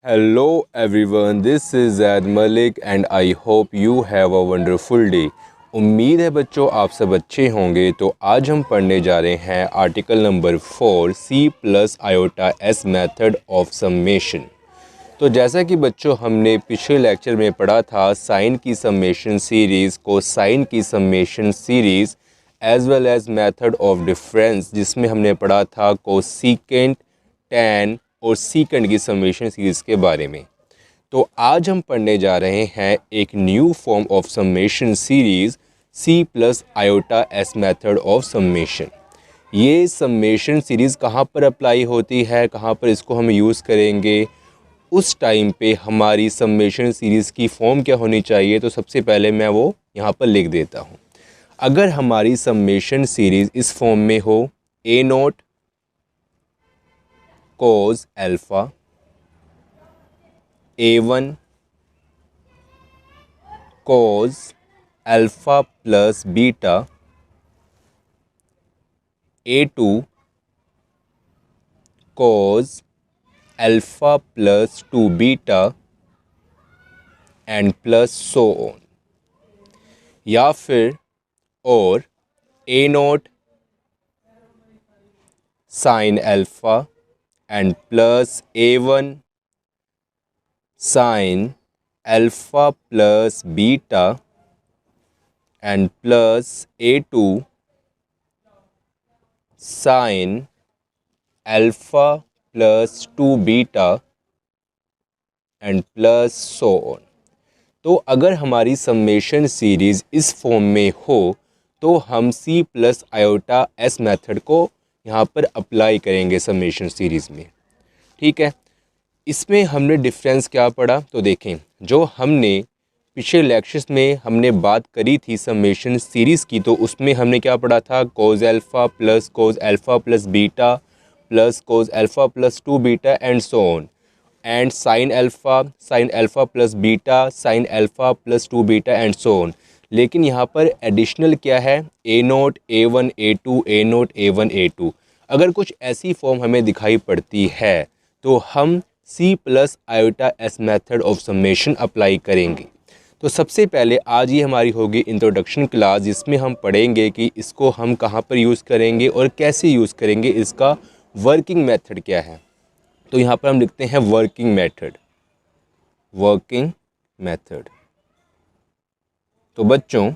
Hello everyone, this is Zaid Malik and I hope you have a wonderful day। उम्मीद है बच्चों आप सब अच्छे होंगे। तो आज हम पढ़ने जा रहे हैं article number 4 C plus iota S method of summation. तो जैसा कि बच्चों हमने पिछले लेक्चर में पढ़ा था साइन की समेशन सीरीज़, कोसाइन की summation series as well as method of difference, जिसमें हमने पढ़ा था कोसिकेंट, टैन और सीकेंट की समेशन सीरीज़ के बारे में। तो आज हम पढ़ने जा रहे हैं एक new form of summation series C plus iota S method of summation. ये समेशन सीरीज़ कहाँ पर अप्लाई होती है, कहाँ पर इसको हम यूज़ करेंगे, उस टाइम पे हमारी समेशन सीरीज़ की फॉर्म क्या होनी चाहिए। तो सबसे पहले मैं वो यहाँ पर लिख देता हूँ। अगर हमारी समेशन सीरीज़ इस फॉर्म में हो, a naught cos alpha A1 cos alpha plus beta, A2 cos alpha plus 2 beta and plus so on. या फिर और A naught sine alpha and plus A1 sine alpha plus beta and plus A2 sine alpha plus 2 beta and plus so on. तो अगर हमारी summation series इस form में हो तो हम C plus iota S method को यहाँ पर अप्लाई करेंगे समेशन सीरीज़ में। ठीक है, इसमें हमने डिफरेंस क्या पढ़ा तो देखें। जो हमने पिछले लेक्चर्स में हमने बात करी थी समेशन सीरीज़ की, तो उसमें हमने क्या पढ़ा था, कोस alpha plus beta plus cos alpha plus 2 beta and so on, and sign alpha plus beta sine alpha plus 2 beta and so on. लेकिन यहाँ पर एडिशनल क्या है, ए नोट A1 A2 ए नोट A1 A2। अगर कुछ ऐसी फॉर्म हमें दिखाई पड़ती है तो हम C plus iota S method of summation apply करेंगे। तो सबसे पहले आज ही हमारी होगी इंट्रोडक्शन क्लास, जिसमें हम पढ़ेंगे कि इसको हम कहाँ पर यूज़ करेंगे और कैसे यूज़ करेंगे, इसका वर्किंग मेथड क्या है। तो यहाँ पर हम लिखते हैं वर्किंग मेथड। तो बच्चों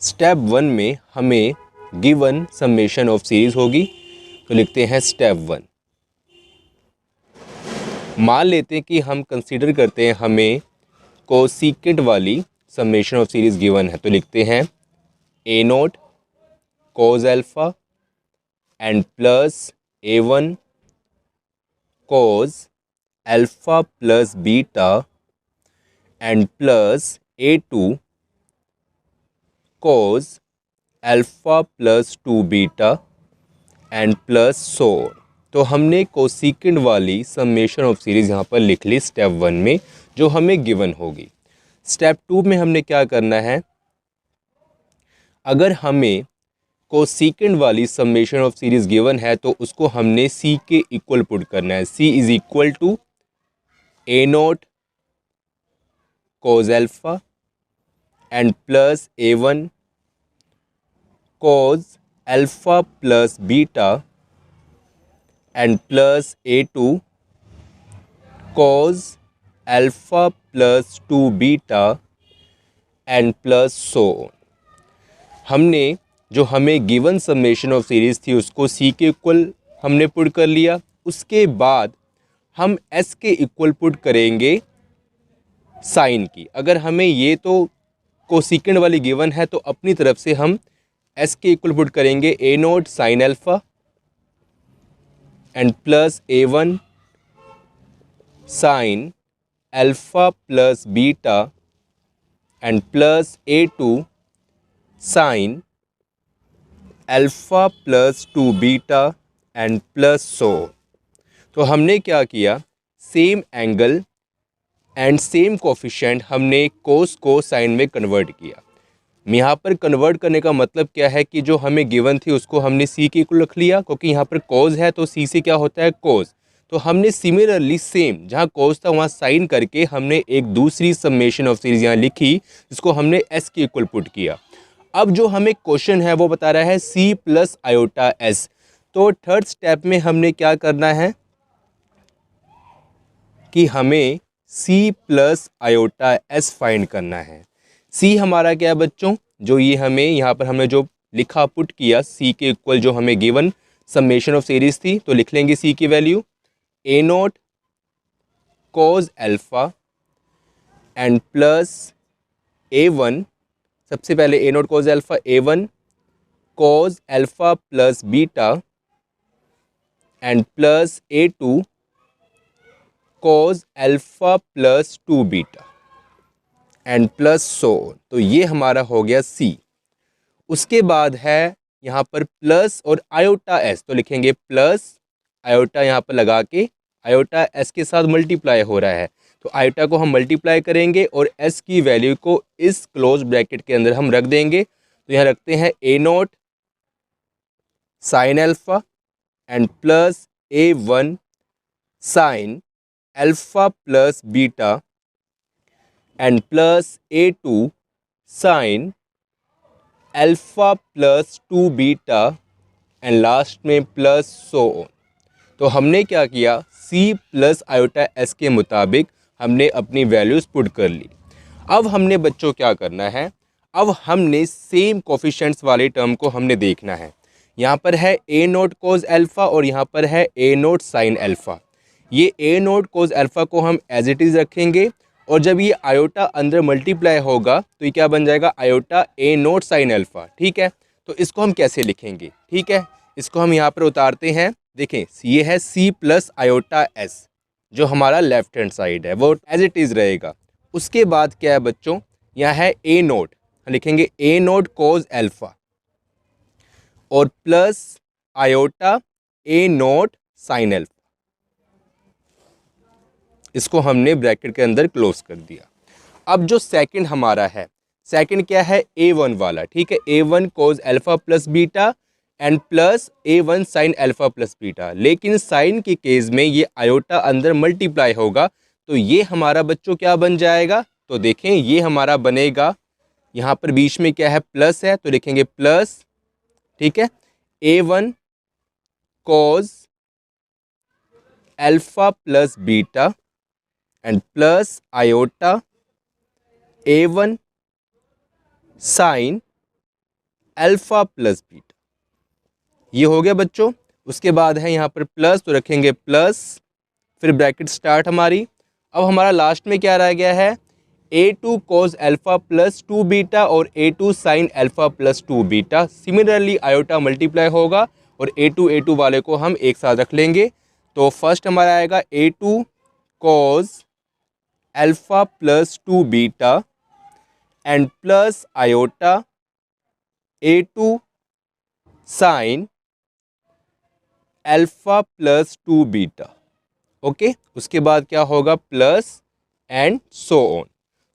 स्टेप 1 में हमें गिवन समेशन ऑफ सीरीज़ होगी, तो लिखते हैं स्टेप 1। मान लेते हैं कि हम कंसीडर करते हैं हमें कोसिकेंट वाली समेशन ऑफ सीरीज़ गिवन है, तो लिखते हैं a naught cos alpha and plus A1 cos alpha plus beta and plus A2 cos alpha plus 2 beta and plus so on. तो हमने कोसिकेंट वाली समेशन ऑफ सीरीज़ यहाँ पर लिख ली स्टेप 1 में, जो हमें गिवन होगी। स्टेप 2 में हमने क्या करना है, अगर हमें कोसिकेंट वाली समेशन ऑफ सीरीज़ गिवन है तो उसको हमने सी के इक्वल पुट करना है। C is equal to a naught cos alpha and plus A1 cos alpha plus beta and plus A2 cos alpha plus 2 beta and plus so on. हमने जो हमें गिवन समेशन ऑफ सीरीज़ थी उसको सी के equal हमने put कर लिया। उसके बाद हम एस के इक्वल पुट करेंगे साइन की। अगर हमें ये तो कोसिकेंट वाली गिवन है तो अपनी तरफ से हम एस के इक्वल पुट करेंगे a naught sine alpha and plus A1 sine alpha plus beta and plus A2 sine alpha plus 2 beta and plus so. तो हमने क्या किया, same angle and same coefficient हमने कोस को साइन में convert किया। यहाँ पर कन्वर्ट करने का मतलब क्या है कि जो हमें गिवन थी उसको हमने सी के इक्वल रख लिया, क्योंकि यहाँ पर कोस है तो सी से क्या होता है कोस। तो हमने सिमिलरली सेम जहाँ कॉस था वहाँ साइन करके हमने एक दूसरी समेशन ऑफ सीरीज यहाँ लिखी, जिसको हमने एस के इक्वल पुट किया। अब जो हमें क्वेश्चन है वो बता रहा है सी प्लस आयोटा एस। तो थर्ड स्टेप में हमने क्या करना है कि हमें C plus iota S find करना है। सी हमारा क्या है बच्चों, जो ये हमें यहाँ पर हमने जो लिखा पुट किया सी के इक्वल जो हमें गिवन समेशन ऑफ सीरीज थी, तो लिख लेंगे सी की value a naught cos alpha and plus a one. सबसे पहले a naught cos alpha a one cos alpha plus beta and plus a two cos alpha plus two beta and plus so. तो ये हमारा हो गया सी। उसके बाद है यहाँ पर प्लस और आयोटा एस, तो लिखेंगे प्लस आयोटा यहाँ पर लगा के आयोटा एस के साथ मल्टीप्लाई हो रहा है, तो आयोटा को हम मल्टीप्लाई करेंगे और एस की वैल्यू को इस क्लोज ब्रैकेट के अंदर हम रख देंगे। तो यहाँ रखते हैं a naught sine alpha and plus a one sine alpha plus beta and plus a two sine alpha plus two beta and last में प्लस सो ऑन। तो हमने क्या किया, सी प्लस आयोटा एस के मुताबिक हमने अपनी वैल्यूज़ पुट कर ली। अब हमने बच्चों क्या करना है, अब हमने सेम कोफिशिएंट्स वाले टर्म को हमने देखना है। यहाँ पर है ए नोट कोज अल्फ़ा और यहाँ पर है ए नोट साइन अल्फ़ा। ये ए नोट कोज अल्फ़ा को हम एज इट इज़ रखेंगे और जब ये आयोटा अंदर मल्टीप्लाई होगा तो ये क्या बन जाएगा, आयोटा ए नोट साइन अल्फ़ा। ठीक है, तो इसको हम कैसे लिखेंगे, ठीक है, इसको हम यहाँ पर उतारते हैं। देखें ये है सी प्लस आयोटा एस, जो हमारा लेफ्ट हैंड साइड है वो एज इट इज़ रहेगा। उसके बाद क्या है बच्चों, यहाँ है ए नोट, लिखेंगे ए नोट कोज अल्फ़ा और प्लस आयोटा ए नोट साइन अल्फ़ा। इसको हमने ब्रैकेट के अंदर क्लोज कर दिया। अब जो सेकंड हमारा है, सेकंड क्या है, ए वन वाला। ठीक है, a one cos alpha plus beta and plus a one sine alpha plus beta. लेकिन साइन के केस में ये आयोटा अंदर मल्टीप्लाई होगा, तो ये हमारा बच्चों क्या बन जाएगा, तो देखें ये हमारा बनेगा, यहाँ पर बीच में क्या है प्लस है, तो लिखेंगे प्लस, ठीक है, a one cos alpha plus beta and plus iota a one sine alpha plus beta. ये हो गया बच्चों। उसके बाद है यहाँ पर प्लस, तो रखेंगे प्लस, फिर ब्रैकेट स्टार्ट हमारी। अब हमारा लास्ट में क्या रह गया है, a two cos alpha plus two beta और a two sine alpha plus two beta. Similarly iota multiply होगा और ए टू वाले को हम एक साथ रख लेंगे। तो फर्स्ट हमारा आएगा a two cos alpha plus two beta and plus iota a two sine alpha plus two beta. Okay, उसके बाद क्या होगा plus and so on.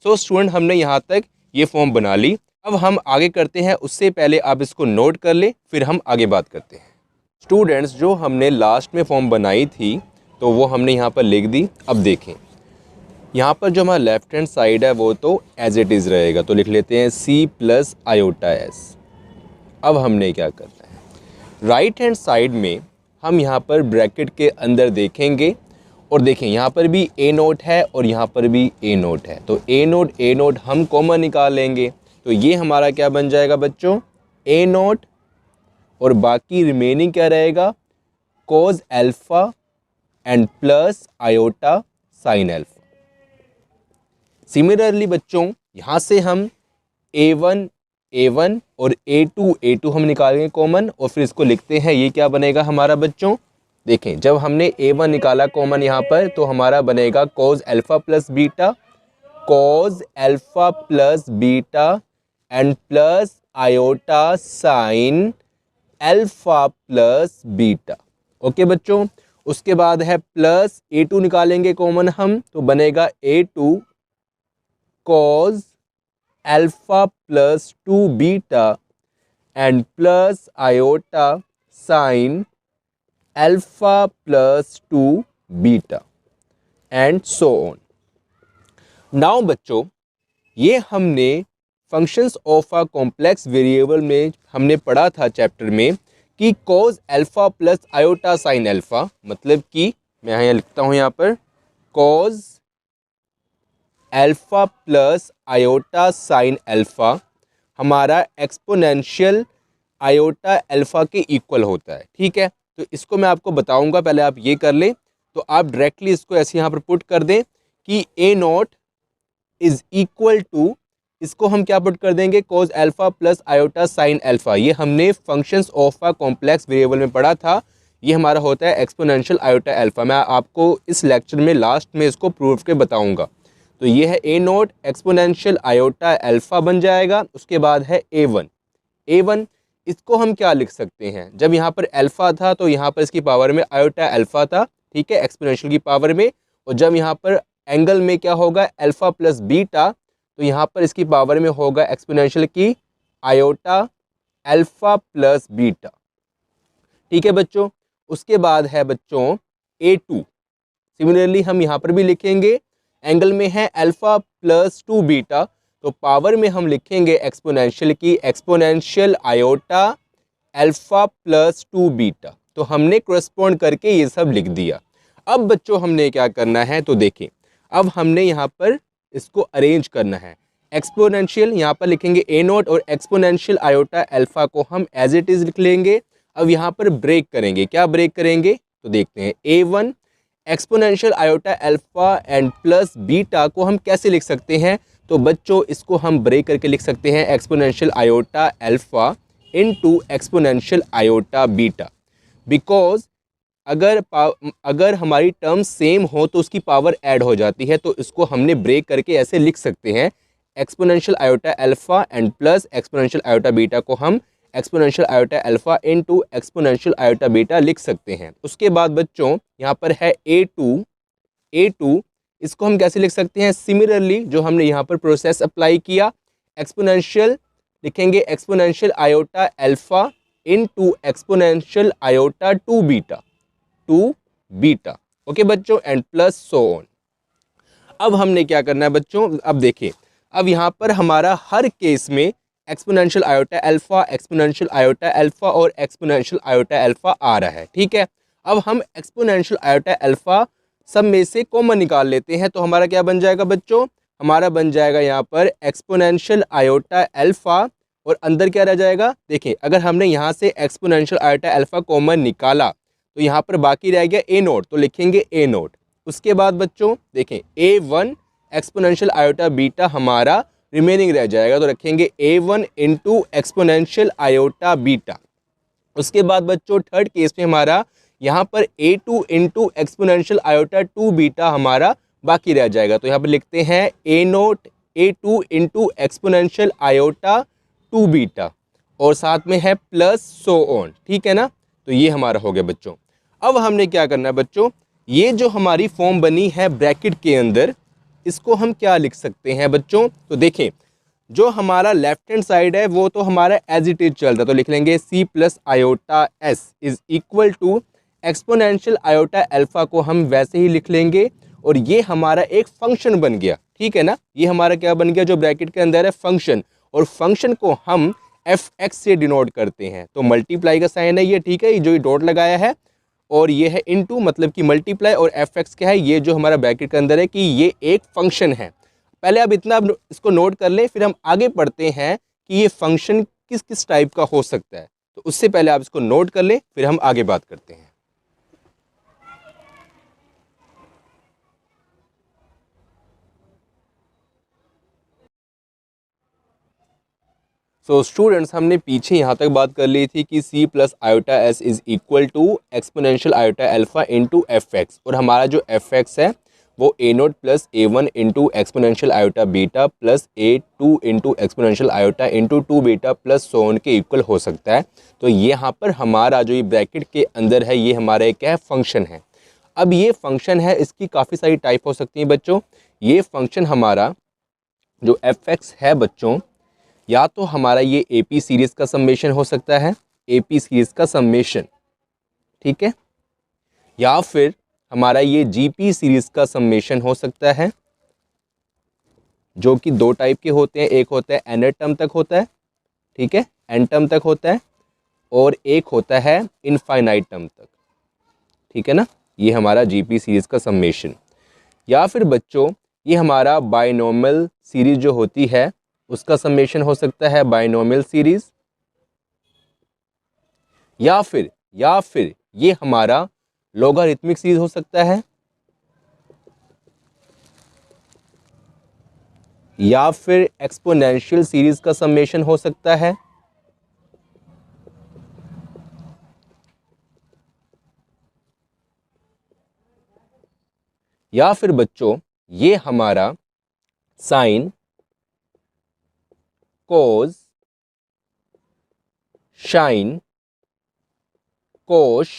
So student हमने यहाँ तक ये फॉर्म बना ली। अब हम आगे करते हैं, उससे पहले आप इसको नोट कर ले, फिर हम आगे बात करते हैं। स्टूडेंट्स जो हमने लास्ट में फॉर्म बनाई थी तो वो हमने यहाँ पर लिख दी। अब देखें यहाँ पर जो हमारा लेफ्ट हैंड साइड है वो तो एज इट इज़ रहेगा, तो लिख लेते हैं सी प्लस आयोटा एस। अब हमने क्या करना है, राइट हैंड साइड में हम यहाँ पर ब्रैकेट के अंदर देखेंगे और देखें यहाँ पर भी ए नोट है और यहाँ पर भी ए नोट है, तो ए नोट हम कॉमन निकाल लेंगे। तो ये हमारा क्या बन जाएगा बच्चों, ए नोट और बाकी रिमेनिंग क्या रहेगा, cos alpha and plus iota sine alpha. Similarly बच्चों यहाँ से हम ए वन और ए टू हम निकालेंगे कॉमन और फिर इसको लिखते हैं। ये क्या बनेगा हमारा बच्चों, देखें जब हमने ए वन निकाला कॉमन यहाँ पर तो हमारा बनेगा cos alpha plus beta, cos alpha plus beta and plus iota sine alpha plus beta. Okay बच्चों, उसके बाद है प्लस ए टू निकालेंगे कॉमन हम, तो बनेगा a two cos alpha plus two beta and plus iota sine alpha plus two beta and so on. Now बच्चों, ये हमने functions of a complex variable में हमने पढ़ा था चैप्टर में कि cos alpha plus iota sine alpha, मतलब कि मैं यहाँ लिखता हूँ यहाँ पर cause alpha plus iota sine alpha हमारा एक्सपोनेंशियल आयोटा अल्फा के इक्वल होता है। ठीक है, तो इसको मैं आपको बताऊंगा, पहले आप ये कर लें। तो आप डायरेक्टली इसको ऐसे यहाँ पर पुट कर दें कि ए नॉट इज इक्वल टू, इसको हम क्या पुट कर देंगे, cause alpha plus iota sine alpha. ये हमने functions of a complex variable में पढ़ा था। ये हमारा होता है एक्सपोनेंशियल आयोटा अल्फा। मैं आपको इस लेक्चर में लास्ट में इसको प्रूव के बताऊंगा। तो ये है ए नॉट एक्सपोनेंशियल आयोटा अल्फा बन जाएगा। उसके बाद है ए वन, इसको हम क्या लिख सकते हैं, जब यहाँ पर अल्फा था तो यहाँ पर इसकी पावर में आयोटा अल्फा था, ठीक है, एक्सपोनेंशियल की पावर में। और जब यहाँ पर एंगल में क्या होगा, अल्फा प्लस बीटा, तो यहाँ पर इसकी पावर में होगा एक्सपोनेंशियल की आयोटा अल्फा प्लस बीटा। ठीक है बच्चों, उसके बाद है बच्चों A2। सिमिलरली हम यहाँ पर भी लिखेंगे, एंगल में है अल्फा प्लस 2 बीटा, तो पावर में हम लिखेंगे एक्सपोनेंशियल की exponential iota alpha plus 2 beta. तो हमने करस्पॉन्ड करके ये सब लिख दिया। अब बच्चों हमने क्या करना है, तो देखें, अब हमने यहाँ पर इसको अरेंज करना है। एक्सपोनेंशियल यहाँ पर लिखेंगे ए नॉट और एक्सपोनेंशियल आयोटा अल्फा को हम एज इट इज़ लिख लेंगे। अब यहाँ पर ब्रेक करेंगे, क्या ब्रेक करेंगे, तो देखते हैं A1 exponential iota alpha and plus beta को हम कैसे लिख सकते हैं। तो बच्चों इसको हम ब्रेक करके लिख सकते हैं exponential iota alpha into exponential iota beta. Because अगर हमारी टर्म सेम हो तो उसकी पावर ऐड हो जाती है, तो इसको हमने ब्रेक करके ऐसे लिख सकते हैं, exponential iota alpha and plus exponential iota beta को हम exponential iota alpha into exponential iota beta लिख सकते हैं। उसके बाद बच्चों यहाँ पर है A2, इसको हम कैसे लिख सकते हैं, सिमिलरली जो हमने यहाँ पर प्रोसेस अप्लाई किया, एक्सपोनेंशियल लिखेंगे exponential iota alpha into exponential iota 2 beta. Okay बच्चों, एंड प्लस सो ऑन। अब हमने क्या करना है बच्चों, अब देखिए, अब यहाँ पर हमारा हर केस में exponential iota alpha, exponential iota alpha और एक्सपोनेंशियल आयोटा अल्फा आ रहा है। ठीक है, अब हम एक्सपोनेंशियल आयोटा अल्फा सब में से कॉमन निकाल लेते हैं। तो हमारा क्या बन जाएगा बच्चों, हमारा बन जाएगा यहाँ पर एक्सपोनेंशियल आयोटा अल्फा और अंदर क्या रह जाएगा, देखिए अगर हमने यहाँ से एक्सपोनेंशियल आयोटा अल्फा कॉमन निकाला तो यहाँ पर बाकी रह गया ए नोट, तो लिखेंगे ए नोट। उसके बाद बच्चों देखें A1 एक्सपोनेंशियल आयोटा बीटा हमारा रिमेनिंग रह जाएगा, तो रखेंगे A1 into exponential iota beta. उसके बाद बच्चों थर्ड केस में हमारा यहाँ पर A2 into exponential iota 2 beta हमारा बाकी रह जाएगा, तो यहाँ पर लिखते हैं A note A2 into exponential iota 2 beta और साथ में है प्लस सो ऑन। ठीक है ना, तो ये हमारा हो गया बच्चों। अब हमने क्या करना है बच्चों, ये जो हमारी फॉर्म बनी है ब्रैकेट के अंदर, इसको हम क्या लिख सकते हैं बच्चों, तो देखें जो हमारा लेफ्ट हैंड साइड है वो तो हमारा एज इट इज चल रहा है, तो लिख लेंगे C plus iota S is equal to exponential iota alpha को हम वैसे ही लिख लेंगे और ये हमारा एक फंक्शन बन गया। ठीक है ना, ये हमारा क्या बन गया, जो ब्रैकेट के अंदर है फंक्शन, और फंक्शन को हम fx से डिनोट करते हैं, तो मल्टीप्लाई का साइन है ये। ठीक है, ये जो ये डॉट लगाया है और ये है इनटू मतलब कि मल्टीप्लाई, और fx क्या है, ये जो हमारा ब्रैकेट के अंदर है कि ये एक फंक्शन है। पहले अब इतना इसको नोट कर लें, फिर हम आगे पढ़ते हैं कि ये फंक्शन किस किस टाइप का हो सकता है। तो उससे पहले आप इसको नोट कर लें, फिर हम आगे बात करते हैं। सो स्टूडेंट्स, हमने पीछे यहाँ तक बात कर ली थी कि C plus iota S is equal to exponential iota alpha into F, और हमारा जो fx है वो A naught plus A1 into exponential iota beta plus A2 into exponential iota into 2 beta plus so on के equal हो सकता है। तो यहाँ पर हमारा जो ये ब्रैकेट के अंदर है ये हमारा एक क्या है, फंक्शन है। अब ये फंक्शन है, इसकी काफ़ी सारी टाइप हो सकती है बच्चों। ये फंक्शन हमारा जो fx है बच्चों, या तो हमारा ये AP सीरीज़ का समेशन हो सकता है, AP सीरीज़ का समेशन, ठीक है, या फिर हमारा ये जीपी सीरीज़ का समेशन हो सकता है, जो कि दो टाइप के होते हैं। एक होता है एन टर्म तक होता है, ठीक है, एन टर्म तक होता है, और एक होता है इनफाइनाइट टर्म तक, ठीक है ना। ये हमारा जीपी सीरीज़ का समेशन। या फिर बच्चों ये हमारा बायनॉमियल सीरीज़ जो होती है उसका समेशन हो सकता है, बायनॉमियल सीरीज़। या फिर ये हमारा लॉगरिथमिक सीरीज हो सकता है, या फिर एक्सपोनेंशियल सीरीज का समेशन हो सकता है, या फिर बच्चों ये हमारा साइन, कोस, शाइन, कोश,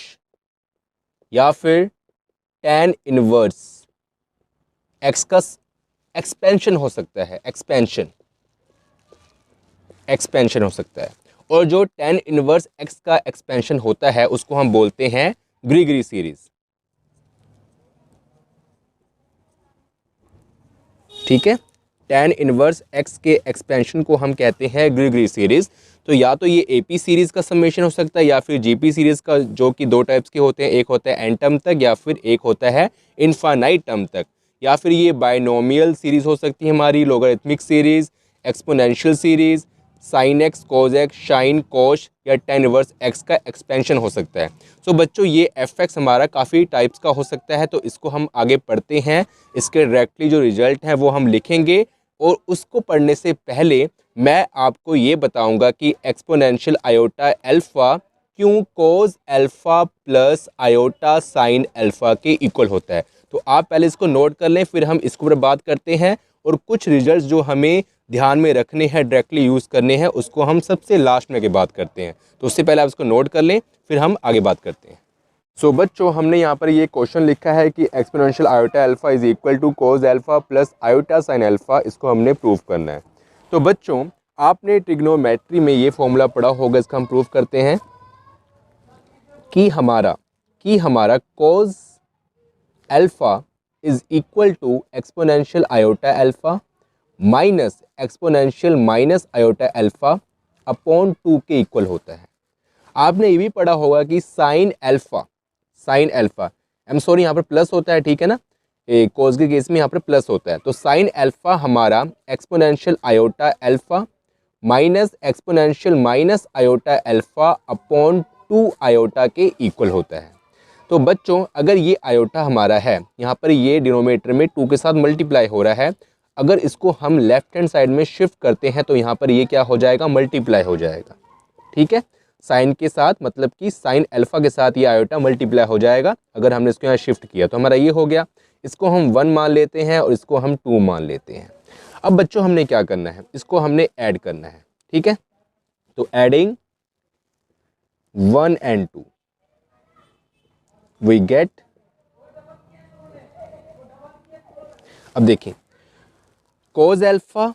या फिर tan इनवर्स एक्स का एक्सपेंशन हो सकता है, एक्सपेंशन हो सकता है। और जो tan इनवर्स एक्स का एक्सपेंशन होता है उसको हम बोलते हैं ग्रीगरी सीरीज, ठीक है। tan इनवर्स एक्स के एक्सपेंशन को हम कहते हैं ग्रीगरी सीरीज। तो या तो ये एपी सीरीज का समेशन हो सकता है, या फिर जीपी सीरीज का, जो कि दो टाइप्स के होते हैं, एक होता है एन टर्म तक, या फिर एक होता है इनफाइनाइट टर्म तक। या फिर ये बायनोमियल सीरीज हो सकती है हमारी, logarithmic series, exponential series, sine x, cos x, sinh, cosh, या tan इनवर्स एक्स का एक्सपेंशन हो सकता है। सो बच्चों ये एफ एक्स हमारा काफ़ी टाइप्स का हो सकता है, तो इसको हम आगे पढ़ते हैं। इसके डायरेक्टली जो रिजल्ट हैं वो हम लिखेंगे, और उसको पढ़ने से पहले मैं आपको ये बताऊंगा कि एक्सपोनेंशियल आयोटा अल्फ़ा क्यों कोस alpha plus iota sine alpha के इक्वल होता है। तो आप पहले इसको नोट कर लें, फिर हम इसके ऊपर बात करते हैं, और कुछ रिजल्ट्स जो हमें ध्यान में रखने हैं, डायरेक्टली यूज़ करने हैं, उसको हम सबसे लास्ट में आगे बात करते हैं। तो उससे पहले आप इसको नोट कर लें, फिर हम आगे बात करते हैं। सो बच्चों हमने यहाँ पर ये क्वेश्चन लिखा है कि exponential iota alpha is equal to cos alpha plus iota sine alpha, इसको हमने प्रूव करना है। तो बच्चों आपने ट्रिग्नोमेट्री में ये फॉर्मूला पढ़ा होगा, इसका हम प्रूव करते हैं कि हमारा cos alpha is equal to exponential iota alpha minus exponential minus iota alpha upon 2 के इक्वल होता है। आपने ये भी पढ़ा होगा कि sine alpha I am sorry यहाँ पर प्लस होता है, ठीक है ना, कोस के केस में यहाँ पर प्लस होता है। तो साइन अल्फ़ा हमारा exponential iota alpha minus exponential minus iota alpha upon 2 iota के इक्वल होता है। तो बच्चों अगर ये आयोटा हमारा है, यहाँ पर ये डिनोमिनेटर में 2 के साथ मल्टीप्लाई हो रहा है, अगर इसको हम लेफ्ट हैंड साइड में शिफ्ट करते हैं तो यहाँ पर ये क्या हो जाएगा, मल्टीप्लाई हो जाएगा, ठीक है। साइन के साथ, मतलब कि साइन अल्फ़ा के साथ ये आयोटा मल्टीप्लाई हो जाएगा। अगर हमने इसको यहाँ शिफ्ट किया तो हमारा ये हो गया, इसको हम 1 मान लेते हैं और इसको हम 2 मान लेते हैं। अब बच्चों हमने क्या करना है, इसको हमने ऐड करना है, ठीक है। तो एडिंग 1 and 2 वी गेट, अब देखें, कोस alpha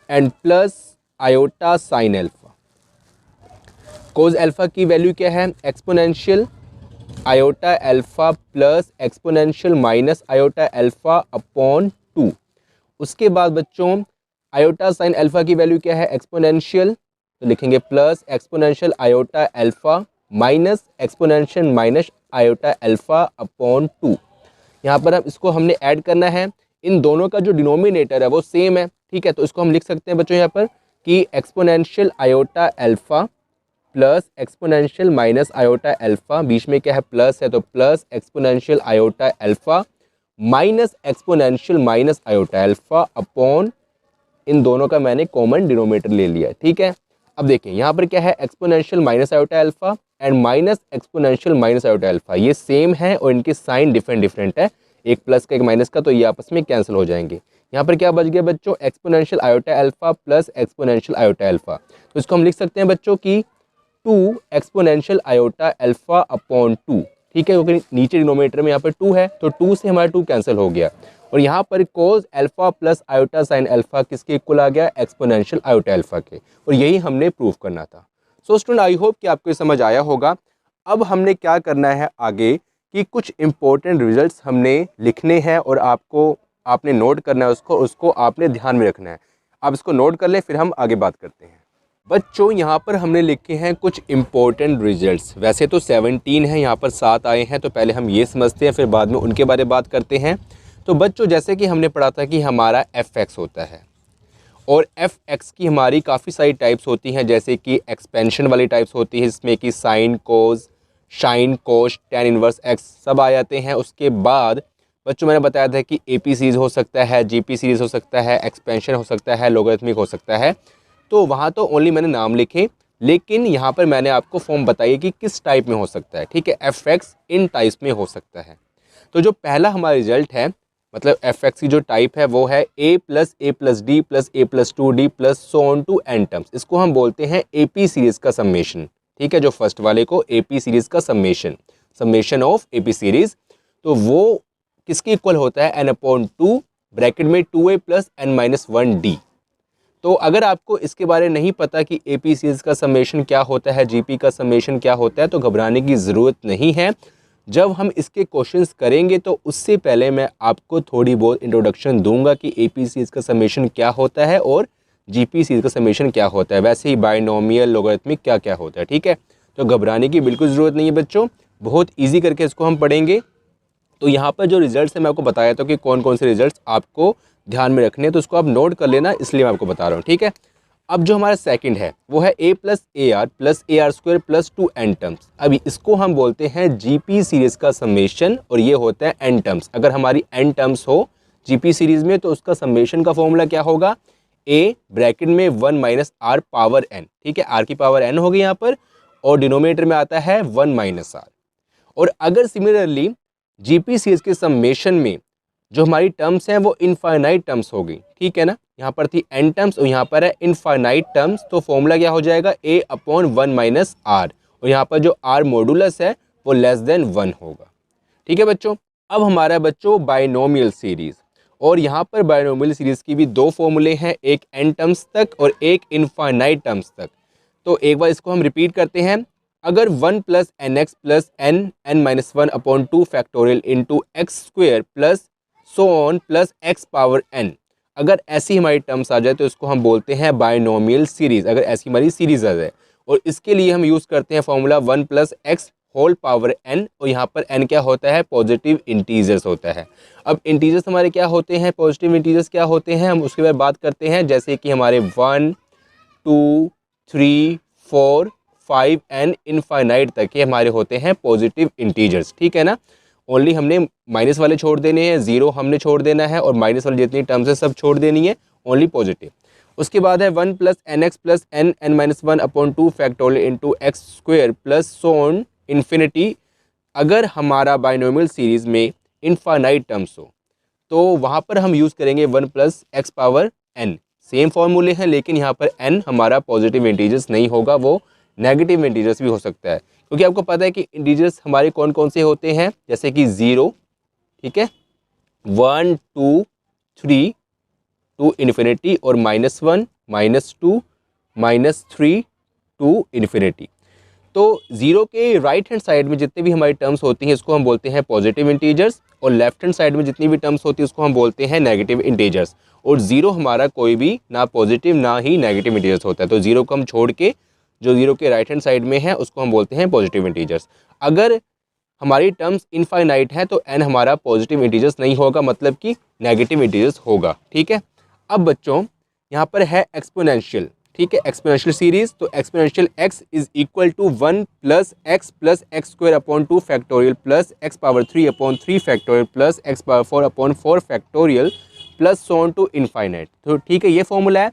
and plus iota sine alpha. Cos alpha की वैल्यू क्या है, exponential iota alpha plus exponential minus iota alpha upon 2। उसके बाद बच्चों आयोटा साइन अल्फ़ा की वैल्यू क्या है, एक्सपोनेंशियल, तो लिखेंगे plus exponential iota alpha minus exponential minus iota alpha upon 2। यहाँ पर हम इसको हमने ऐड करना है। इन दोनों का जो डिनोमिनेटर है वो सेम है, ठीक है। तो इसको हम लिख सकते हैं बच्चों यहाँ पर कि exponential iota alpha plus exponential minus iota alpha, बीच में क्या है प्लस है, तो plus exponential iota alpha minus exponential minus iota alpha upon, इन दोनों का मैंने कॉमन डिनोमिनेटर ले लिया, ठीक है। अब देखें यहाँ पर क्या है, exponential minus iota alpha and minus exponential minus iota alpha, ये सेम है और इनके साइन डिफरेंट है, एक प्लस का एक माइनस का, तो ये आपस में कैंसिल हो जाएंगे। यहाँ पर क्या बच गया बच्चों, exponential iota alpha plus exponential iota alpha. तो इसको हम लिख सकते हैं बच्चों की 2 एक्सपोनेंशियल आयोटा अल्फ़ा अपॉन 2, ठीक है, क्योंकि नीचे डिनोमिनेटर में यहाँ पर 2 है, तो 2 से हमारा 2 कैंसिल हो गया। और यहाँ पर कोस alpha plus iota sine alpha किसके इक्वल आ गया, एक्सपोनेंशियल आयोटा अल्फ़ा के, और यही हमने प्रूफ करना था। सो स्टूडेंट आई होप कि आपको समझ आया होगा। अब हमने क्या करना है आगे कि कुछ इम्पोर्टेंट रिजल्ट्स हमने लिखने हैं और आपने नोट करना है उसको आपने ध्यान में रखना है। आप इसको नोट कर लें, फिर हम आगे बात करते हैं। बच्चों यहाँ पर हमने लिखे हैं कुछ इम्पोर्टेंट रिजल्ट्स। वैसे तो 17 है, यहाँ पर 7 आए हैं, तो पहले हम ये समझते हैं, फिर बाद में उनके बारे में बात करते हैं। तो बच्चों जैसे कि हमने पढ़ा था कि हमारा fx होता है और fx की हमारी काफ़ी सारी टाइप्स होती हैं, जैसे कि एक्सपेंशन वाली टाइप्स होती है जिसमें कि साइन, कोस, शाइन, कोश, tan इनवर्स x सब आ जाते हैं। उसके बाद बच्चों मैंने बताया था कि AP सीरीज़ हो सकता है, GP सीरीज़ हो सकता है, एक्सपेंशन हो सकता है, लोगरिथमिक हो सकता है। तो वहाँ तो ओनली मैंने नाम लिखे, लेकिन यहाँ पर मैंने आपको फॉर्म बताई कि किस टाइप में हो सकता है। ठीक है, fx इन टाइप्स में हो सकता है। तो जो पहला हमारा रिजल्ट है, मतलब fx की जो टाइप है वो है a plus d plus a plus 2d plus so on to n terms. इसको हम बोलते हैं AP सीरीज़ का सम्मेशन। ठीक है, जो फर्स्ट वाले को AP सीरीज़ का सम्मेशन ऑफ AP सीरीज़, तो वो किसके इक्वल होता है, n/2 ब्रैकेट में 2a प्लस n-1d। तो अगर आपको इसके बारे नहीं पता कि AP सीरीज़ का सम्मेशन क्या होता है, GP का सम्मेशन क्या होता है, तो घबराने की ज़रूरत नहीं है। जब हम इसके क्वेश्चंस करेंगे तो उससे पहले मैं आपको थोड़ी बहुत इंट्रोडक्शन दूंगा कि AP सीरीज़ का सम्मेशन क्या होता है और GP सीरीज़ का सम्मेशन क्या होता है, वैसे ही बायनोमियल, लोगरिथमिक क्या क्या होता है। ठीक है, तो घबराने की बिल्कुल ज़रूरत नहीं है बच्चों, बहुत ईजी करके इसको हम पढ़ेंगे। तो यहाँ पर जो रिजल्ट्स हैं मैं आपको बताया था कि कौन कौन से रिजल्ट्स आपको ध्यान में रखने हैं, तो उसको आप नोट कर लेना, इसलिए मैं आपको बता रहा हूँ। ठीक है, अब जो हमारा सेकंड है वो है a plus AR square plus 2n terms. अभी इसको हम बोलते हैं GP सीरीज़ का सम्मेशन और ये होता है n टर्म्स। अगर हमारी n टर्म्स हो GP सीरीज़ में तो उसका सम्मेशन का फॉर्मूला क्या होगा, a ब्रैकेट में 1 माइनस r पावर n। ठीक है, r की पावर n होगी यहाँ पर और डिनोमिनेटर में आता है 1 माइनस r। और अगर सिमिलरली GP सीरीज़ के सम्मेशन में जो हमारी टर्म्स हैं वो इनफाइनाइट टर्म्स होगी। ठीक है ना, यहाँ पर थी n टर्म्स और यहाँ पर है इनफाइनाइट टर्म्स, तो फॉर्मूला क्या हो जाएगा, a/1 माइनस r, और यहाँ पर जो r मॉडुलस है वो लेस देन 1 होगा। ठीक है बच्चों, अब हमारा बच्चों बायनोमियल सीरीज़, और यहाँ पर बायनोमियल सीरीज़ की भी दो फॉर्मूले हैं, एक n टर्म्स तक और एक इनफाइनाइट टर्म्स तक। तो एक बार इसको हम रिपीट करते हैं। अगर 1 plus nx plus n-1/2 factorial into x square plus so on plus x power n, अगर ऐसी हमारी टर्म्स आ जाए तो इसको हम बोलते हैं बायनोमियल सीरीज़। अगर ऐसी हमारी सीरीज़ आ जाए, और इसके लिए हम यूज़ करते हैं formula 1 plus x whole power n, और यहाँ पर n क्या होता है, पॉजिटिव इंटीजर्स होता है। अब इंटीजर्स हमारे क्या होते हैं, पॉजिटिव इंटीजर्स क्या होते हैं, हम उसके बाद बात करते हैं। जैसे कि हमारे 1, 2, 3, 4, 5 एंड इनफाइनाइट तक के हमारे होते हैं पॉजिटिव इंटीजर्स। ठीक है ना, ओनली हमने माइनस वाले छोड़ देने हैं, जीरो हमने छोड़ देना है और माइनस वाली जितनी टर्म्स है सब छोड़ देनी है, ओनली पॉजिटिव। उसके बाद है 1 plus nx plus n-1/2 factorial into x square plus so on infinity. अगर हमारा बायनोमियल सीरीज़ में इनफाइनाइट टर्म्स हो तो वहाँ पर हम यूज़ करेंगे 1 plus x power n। Same फॉर्मूले हैं, लेकिन यहाँ पर n हमारा पॉजिटिव इंटीजर्स नहीं होगा, वो नेगेटिव इंटीजर्स भी हो सकता है, क्योंकि आपको पता है कि इंटीजर्स हमारे कौन कौन से होते हैं, जैसे कि 0, ठीक है, 1, 2, 3 टू इन्फिनिटी, और -1, -2, -3 टू इन्फिनिटी। तो 0 के राइट हैंड साइड में जितने भी हमारी टर्म्स होती हैं इसको हम बोलते हैं पॉजिटिव इंटीजर्स, और लेफ्ट हैंड साइड में जितनी भी टर्म्स होती है उसको हम बोलते हैं नेगेटिव इंटीजर्स। और 0 हमारा कोई भी ना पॉजिटिव ना ही नेगेटिव इंटीजर्स होता है, तो 0 को हम छोड़ के जो 0 के राइट हैंड साइड में है उसको हम बोलते हैं पॉजिटिव इंटीजर्स। अगर हमारी टर्म्स इनफाइनाइट है तो n हमारा पॉजिटिव इंटीजर्स नहीं होगा, मतलब कि नेगेटिव इंटीजर्स होगा। ठीक है, अब बच्चों यहाँ पर है एक्सपोनेंशियल। ठीक है, एक्सपोनेंशियल सीरीज, तो exponential x is equal to 1 plus x square upon 2 factorial plus x power 3 upon 3 factorial plus x power 4 upon 4 factorial plus so on to infinite. तो ठीक है, ये फॉर्मूला है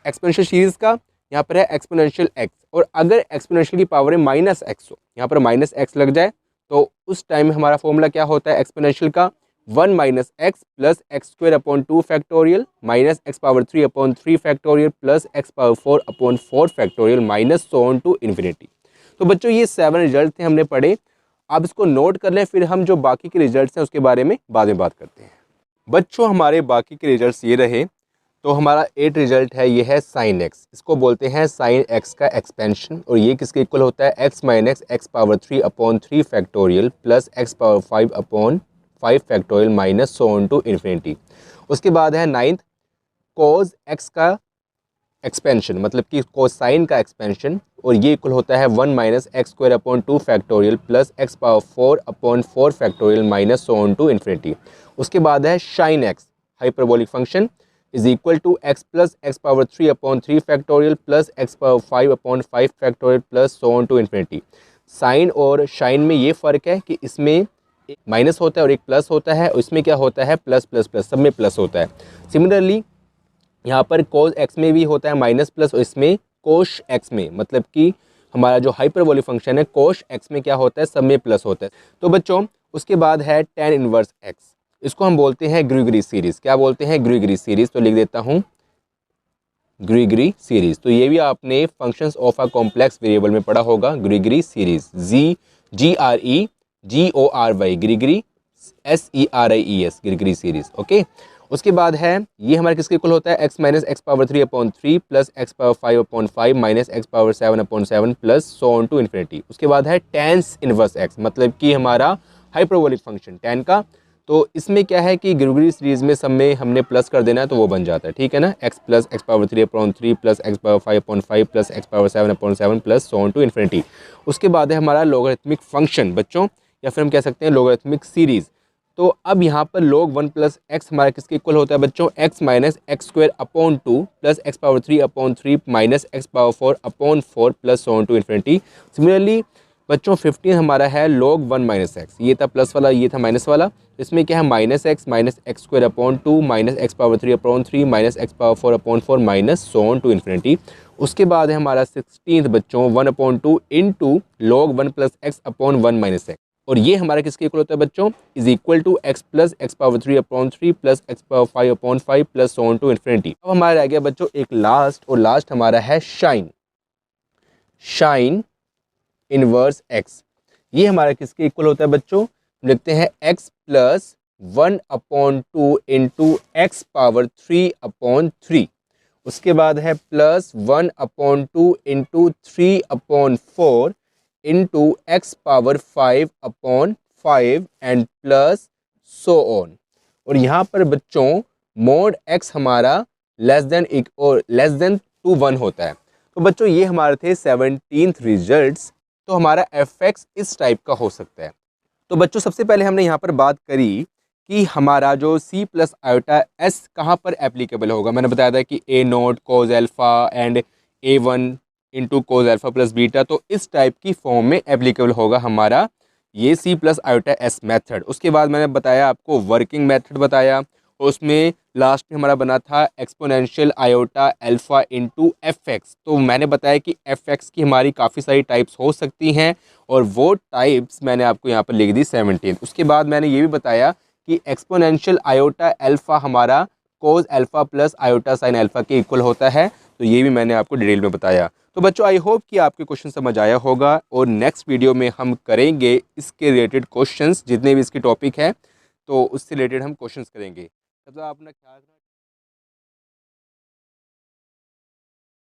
एक्सपोनेंशियल सीरीज का। यहाँ पर है एक्सपोनेंशियल x, और अगर एक्सपोनेंशियल की पावर है -x हो, यहाँ पर -x लग जाए तो उस टाइम हमारा फॉर्मूला क्या होता है एक्सपोनेंशियल का, 1 minus x plus x square upon 2 factorial minus x power 3 upon 3 factorial plus x power 4 upon 4 factorial minus so on to infinity. तो बच्चों ये 7 रिजल्ट थे हमने पढ़े, आप इसको नोट कर लें, फिर हम जो बाकी के रिजल्ट्स हैं उसके बारे में बाद में बात करते हैं। बच्चों हमारे बाकी के रिजल्ट्स ये रहे। तो हमारा 8 रिजल्ट है, ये है साइन एक्स, इसको बोलते हैं साइन एक्स का एक्सपेंशन। और ये किसके इक्वल होता है, x minus x power 3/3 factorial plus x power 5/5 factorial minus so on to infinity. उसके बाद है 9th कोज एक्स का एक्सपेंशन, मतलब कि कोसाइन का एक्सपेंशन, और ये इक्वल होता है 1 minus x square upon 2 factorial plus x power 4/4 factorial minus so on to infinity. उसके बाद है shine x hyperbolic function is equal to x plus x power 3/3 factorial plus x power 5/5 factorial plus so on to infinity. Sine और shine में ये फ़र्क है कि इसमें एक माइनस होता है और एक प्लस होता है, और इसमें क्या होता है, प्लस प्लस प्लस, सब में प्लस होता है। सिमिलरली यहाँ पर कोस एक्स में भी होता है माइनस प्लस, और इसमें कोश एक्स में, मतलब कि हमारा जो हाइपरबोलिक फंक्शन है कोश एक्स में क्या होता है, सब में प्लस होता है। तो बच्चों उसके बाद है tan इनवर्स एक्स, इसको हम बोलते हैं ग्रीगरी सीरीज़। क्या बोलते हैं, ग्रीगरी सीरीज़। तो लिख देता हूँ ग्रीगरी सीरीज़। तो ये भी आपने functions of a complex variable में पढ़ा होगा, Gregory series, GREGORY, Gregory SERIES, Gregory series. Okay, उसके बाद है ये हमारे किसके इक्वल होता है, x minus x power 3/3 plus x power 5/5 minus x power 7/7 plus so on to infinity. उसके बाद है टेंस इनवर्स एक्स, मतलब कि हमारा हाइपरबोलिक फंक्शन टेन का। तो इसमें क्या है कि ग्रीगरी सीरीज़ में सब में हमने प्लस कर देना है, तो वो बन जाता है, ठीक है ना, x plus x power 3/3 plus x power 5/5 plus x power 7/7 plus so on to infinity. उसके बाद है हमारा लॉगरिथमिक फंक्शन बच्चों, या फिर हम कह सकते हैं लॉगरिथमिक सीरीज़। तो अब यहाँ पर log 1 प्लस एक्स हमारा किसके इक्वल होता है बच्चों, x minus x square upon 2 plus x power 3/3 minus x power 4/4 plus so on to infinity. Similarly बच्चों 15 हमारा है log 1 माइनस एक्स, ये था प्लस वाला, ये था माइनस वाला। इसमें क्या है, minus x square upon 2 minus x power 3/3 minus x power 4/4 minus so on to infinity. उसके बाद है हमारा 16 बच्चों 1/2 into log 1 plus x upon 1 minus x, और ये हमारा किसके इक्वल होता है बच्चों, is equal to x plus x power 3/3 plus x power 5/5 plus so on to infinity. अब हमारा रह गया बच्चों एक लास्ट, और लास्ट हमारा है शाइन इनवर्स एक्स। ये हमारा किसके इक्वल होता है बच्चों, लिखते हैं x plus 1/2 into x power 3/3। उसके बाद है plus 1/2 into 3/4 into x power 5/5 and plus so on. और यहाँ पर बच्चों मोड एक्स हमारा लेस देन 1 होता है। तो बच्चों ये हमारे थे 17th रिजल्ट्स। तो हमारा एफ एक्स इस टाइप का हो सकता है। तो बच्चों सबसे पहले हमने यहाँ पर बात करी कि हमारा जो C प्लस आयोटा S कहाँ पर एप्लीकेबल होगा। मैंने बताया था कि A0 cos alpha and A1 into cos alpha plus beta, तो इस टाइप की फॉर्म में एप्लीकेबल होगा हमारा ये C plus iota S method. उसके बाद मैंने बताया आपको वर्किंग मेथड बताया, उसमें लास्ट में हमारा बना था exponential iota alpha into F x. तो मैंने बताया कि एफ एक्स की हमारी काफ़ी सारी टाइप्स हो सकती हैं, और वो टाइप्स मैंने आपको यहाँ पर लिख दी 17। उसके बाद मैंने ये भी बताया कि एक्सपोनेंशियल आयोटा अल्फ़ा हमारा cos alpha plus iota sine alpha के इक्वल होता है। तो ये भी मैंने आपको डिटेल में बताया। तो बच्चों आई होप कि आपके क्वेश्चन समझ आया होगा, और नेक्स्ट वीडियो में हम करेंगे इसके रिलेटेड क्वेश्चंस, जितने भी इसके टॉपिक हैं तो उससे रिलेटेड हम क्वेश्चंस करेंगे। तब तक अपना ख्याल रखना।